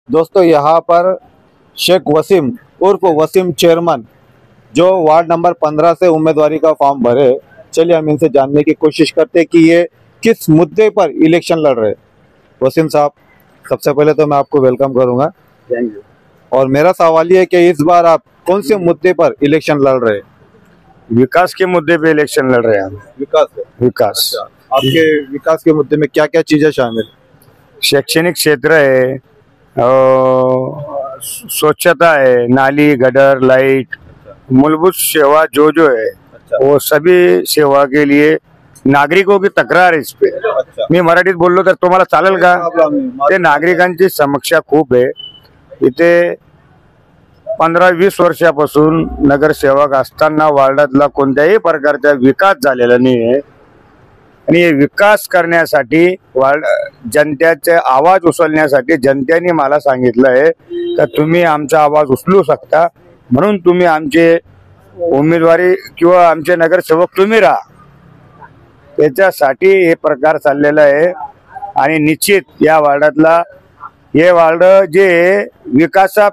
दोस्तों यहाँ पर शेख वसीम उर्फ वसीम चेयरमैन जो वार्ड नंबर 15 से उम्मीदवारी का फॉर्म भरे। चलिए हम इनसे जानने की कोशिश करते हैं कि ये किस मुद्दे पर इलेक्शन लड़ रहे हैं। वसीम साहब, सबसे पहले तो मैं आपको वेलकम करूंगा। Thank you. और मेरा सवाल ये है कि इस बार आप कौन से मुद्दे पर इलेक्शन लड़ रहे हैं? विकास के मुद्दे पे इलेक्शन लड़ रहे हैं हम। विकास है। विकास। अच्छा, आपके विकास के मुद्दे में क्या क्या चीजें शामिल? शैक्षणिक क्षेत्र है, और स्वच्छता है, नाली गटर लाइट, मूलभूत सेवा जो है वो सभी सेवा के लिए नागरिकों की तक्रार आहे इस पे। मी मराठीत बोललो तर तुम्हाला चालेल का? ते नागरिकांची समस्या खूप आहे इथे। 15-20 वर्षापासून नगरसेवक असताना वार्डातला कोणत्याही प्रकारचा विकास झालेला नाही आहे आणि हे विकास करण्यासाठी जनतेचे आवाज उचलण्यासाठी जनतेने मला सांगितलं आहे की तुम्ही आमचा आवाज उचलू शकता, म्हणून तुम्ही आमचे उमेदवारी किंवा आमचे नगरसेवक तुम्ही राहा। त्याच्यासाठी हे प्रकार चाललेला आहे आणि निश्चित या वार्डातला हे वार्ड जे विकासापासून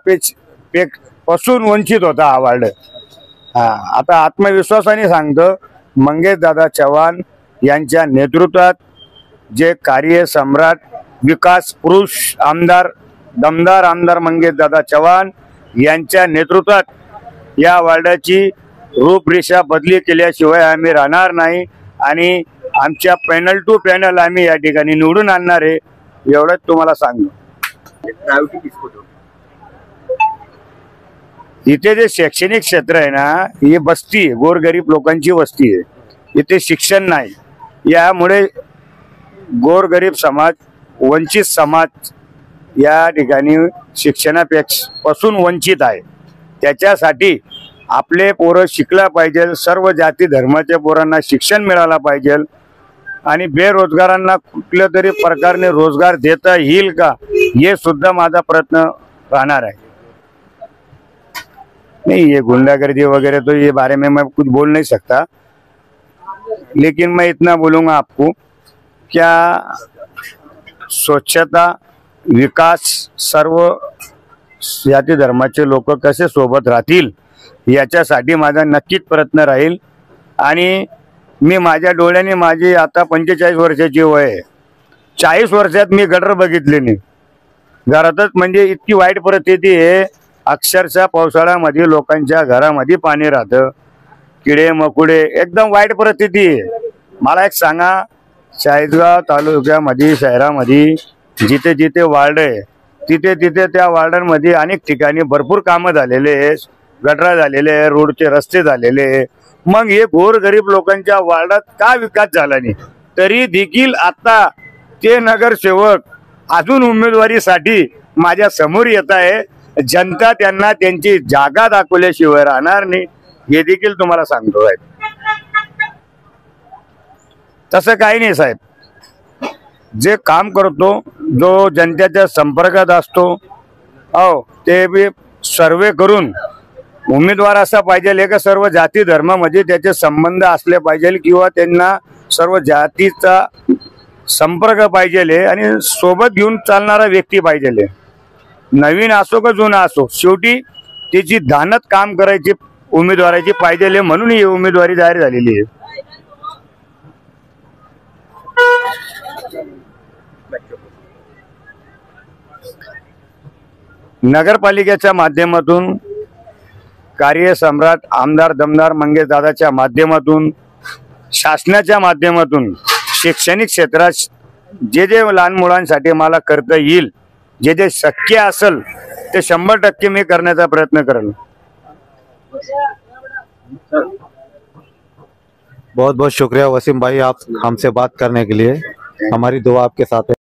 वंचित होता हा वार्ड। आता आत्मविश्वासाने सांगतो, मंगेश दादा चव्हाण यांच्या नेतृत्वात जे कार्य सम्राट विकास पुरुष आमदार दमदार आमदार मंगेश दादा चव्हाण यांच्या नेतृत्वात या वार्डाची रूपरेषा बदली केल्याशिवाय आम्ही राहणार नाही आणि आमच्या पॅनल टू पॅनल आम्ही या ठिकाणी निवडून आणणार आहे, एवढंच तुम्हाला सांगतो। इथे जे शैक्षणिक क्षेत्र आहे ना, ही बस्ती आहे, गोरगरीब लोकांची वस्ती आहे, इथे शिक्षण नाही। यामुळे गोरगरीब समाज, वंचित समाज या ठिकाणी शिक्षणापासून वंचित आहे। त्याच्यासाठी आपले पोरं शिकला पाहिजे, सर्व जाती धर्माच्या पोरांना शिक्षण मिळाला पाहिजे आणि बेरोजगारांना कुठल्या तरी प्रकारे रोजगार देता येईल का, हे सुद्धा माझा प्रयत्न राहणार आहे। नहीं, ये गुंडागर्दी वगैरह तो ये बारे में मैं कुछ बोल नहीं सकता, लेकिन मैं इतना बोलूंगा आपको, क्या स्वच्छता विकास सर्व जाती धर्माचे लोक कसे सोबत राहतील याच्यासाठी माझा नक्कीच प्रयत्न राहील। आणि मी माझ्या डोळ्याने, माझी आता 45 वर्षाची वय आहे, 40 वर्षात मी गटर बघितले नाही घरातच, म्हणजे इतकी वाईट परिस्थिती आहे। अक्षरशः पावसाळ्यामध्ये लोकांच्या घरामध्ये पाणी राहतं, किडे मकुडे, एकदम वाईट परिस्थिती आहे। मला एक सांगा, चाळीसगाव तालुक्यामध्ये शहरामध्ये जिथे जिथे वार्ड आहे तिथे तिथे त्या वार्डांमध्ये अनेक ठिकाणी भरपूर कामं झालेले आहे, गटरा झालेले आहे, रोडचे रस्ते झालेले आहे। मग हे गोरगरीब लोकांच्या वार्डात का विकास झाला नाही? तरी देखील आता ते नगरसेवक अजून उमेदवारीसाठी माझ्या समोर येत आहे। जनता त्यांना त्यांची जागा दाखवल्याशिवाय राहणार नाही, हे देखील तुम्हाला सांगतो साहेब। तसं काही नाही साहेब, जे काम करतो, जो जनतेच्या संपर्कात असतो, हो ते बी सर्वे करून उमेदवार असा पाहिजे का सर्व जाती धर्मामध्ये त्याचे संबंध असले पाहिजे किंवा त्यांना सर्व जातीचा संपर्क पाहिजे आणि सोबत घेऊन चालणारा व्यक्ती पाहिजे। नवीन असो का जुना असो, शेवटी त्याची धानत काम करायची उमेदवाराची पाहिजे, म्हणून ही उमेदवारी जाहीर झालेली आहे। नगरपालिकेच्या माध्यमातून, कार्य सम्राट आमदार दमदार मंगेश दादाच्या माध्यमातून, शासनाच्या माध्यमातून शैक्षणिक क्षेत्रात जे जे लहान मुलांसाठी मला करता येईल, जे जे शक्य असेल ते 100% मी करण्याचा प्रयत्न करेन। बहुत बहुत शुक्रिया वसीम भाई, आप हमसे बात करने के लिए। हमारी दुआ आपके साथ है।